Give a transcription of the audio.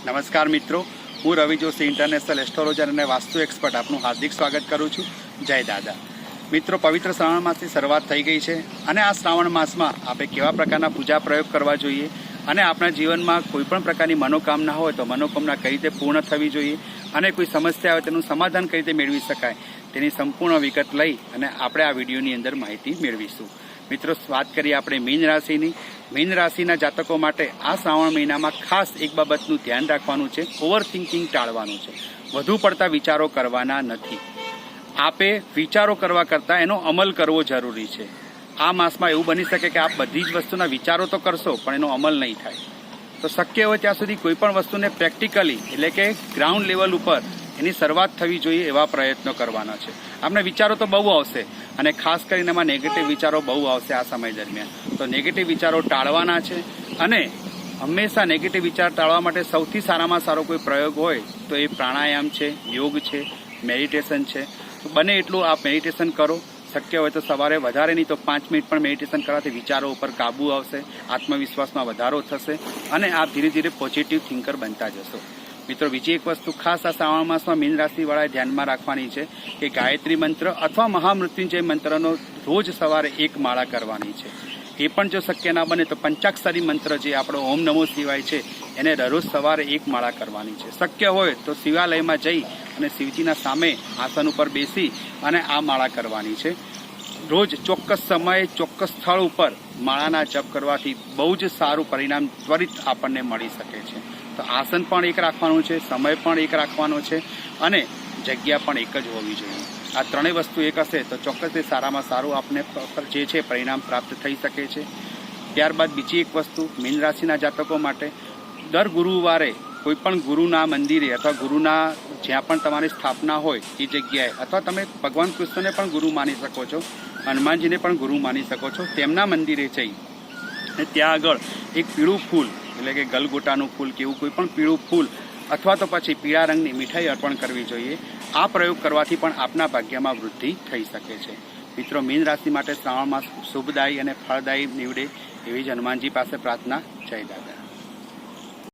નમસ્કાર મિત્રો, હું રવિ જોશી ઇન્ટરનેશનલ એસ્ટ્રોલોજર અને વાસ્તુ એક્સપર્ટ આપનું હાર્દિક સ્વાગત કરું છું. જય દાદા. મિત્રો, પવિત્ર શ્રાવણ માસની શરૂઆત થઈ ગઈ છે અને આ શ્રાવણ માસમાં આપણે કેવા પ્રકારના પૂજા પ્રયોગ કરવા જોઈએ અને આપણા જીવનમાં કોઈપણ પ્રકારની મનોકામના હોય તો મનોકામના કઈ રીતે પૂર્ણ થવી જોઈએ અને કોઈ સમસ્યા હોય તેનું સમાધાન કઈ રીતે મેળવી શકાય તેની સંપૂર્ણ વિગત લઈ અને આપણે આ વિડીયોની અંદર માહિતી મેળવીશું. મિત્રો, વાત કરીએ આપણે મીન રાશિની. મીન રાશિના જાતકો માટે આ શ્રાવણ મહિનામાં ખાસ એક બાબતનું ધ્યાન રાખવાનું છે. ઓવર થિંકિંગ ટાળવાનું છે. વધુ પડતા વિચારો કરવાના નથી. આપે વિચારો કરવા કરતાં એનો અમલ કરવો જરૂરી છે. આ માસમાં એવું બની શકે કે આપ બધી જ વસ્તુના વિચારો તો કરશો પણ એનો અમલ નહીં થાય. તો શક્ય હોય ત્યાં સુધી કોઈ પણ વસ્તુને પ્રેક્ટિકલી એટલે કે ગ્રાઉન્ડ લેવલ ઉપર એની શરૂઆત થવી જોઈએ એવા પ્રયત્નો કરવાના છે. આપણે વિચારો તો બહુ આવશે અને ખાસ કરીને એમાં નેગેટિવ વિચારો બહુ આવશે આ સમય દરમિયાન. તો નેગેટિવ વિચારો ટાળવાના છે અને હંમેશા નેગેટિવ વિચાર ટાળવા માટે સૌથી સારામાં સારો કોઈ પ્રયોગ હોય તો એ પ્રાણાયામ છે, યોગ છે, મેડિટેશન છે. તો બને એટલું આપ મેડિટેશન કરો. શક્ય હોય તો સવારે વધારે નહીં તો 5 મિનિટ પણ મેડિટેશન કરવાથી વિચારો ઉપર કાબુ આવશે, આત્મવિશ્વાસમાં વધારો થશે અને આપ ધીરે ધીરે પોઝિટિવ થિંકર બનતા જશો. મિત્રો, બીજી એક વસ્તુ ખાસ આ શ્રાવણ માસમાં મીન રાશિવાળાએ ધ્યાનમાં રાખવાની છે કે ગાયત્રી મંત્ર અથવા મહામૃત્યુંજય મંત્રનો રોજ સવારે 1 માળા કરવાની છે. એ પણ જો શક્ય ના બને તો પંચાક્ષરી મંત્ર જે આપણો ઓમ નમો શિવાય છે એને દરરોજ સવારે 1 માળા કરવાની છે. શક્ય હોય તો શિવાલયમાં જઈ અને શિવજીના સામે આસન ઉપર બેસી અને આ માળા કરવાની છે. રોજ ચોક્કસ સમયે ચોક્કસ સ્થળ ઉપર માળાના જપ કરવાથી બહુ જ સારું પરિણામ ત્વરિત આપણને મળી શકે છે. તો આસન પણ એક રાખવાનું છે, સમય પણ એક રાખવાનો છે અને જગ્યા પણ એક જ હોવી જોઈએ. આ ત્રણેય વસ્તુ એક હશે તો ચોક્કસ સારામાં સારું આપને જે છે પરિણામ પ્રાપ્ત થઈ શકે છે. ત્યારબાદ બીજી એક વસ્તુ મીન રાશિના જાતકો માટે દર ગુરુવારે કોઈ પણ ગુરુના મંદિરે અથવા ગુરુના જ્યાં પણ તમારી સ્થાપના હોય એ જગ્યાએ અથવા તમે ભગવાન કૃષ્ણને પણ ગુરુ માની શકો છો, હનુમાનજીને પણ ગુરુ માની શકો છો, તેમના મંદિરે જઈ અને ત્યાં આગળ એક પીળું ફૂલ એટલે કે ગલગોટાનું ફૂલ કે એવું કોઈ પણ પીળું ફૂલ અથવા તો પછી પીળા રંગની મીઠાઈ અર્પણ કરવી જોઈએ. આ પ્રયોગ કરવાથી પણ આપના ભાગ્યમાં વૃદ્ધિ થઈ શકે છે. મિત્રો, મીન રાશિ માટે શ્રાવણ માસ શુભદાયી અને ફળદાયી નીવડે એવી જ હનુમાનજી પાસે પ્રાર્થના. જય દાદા.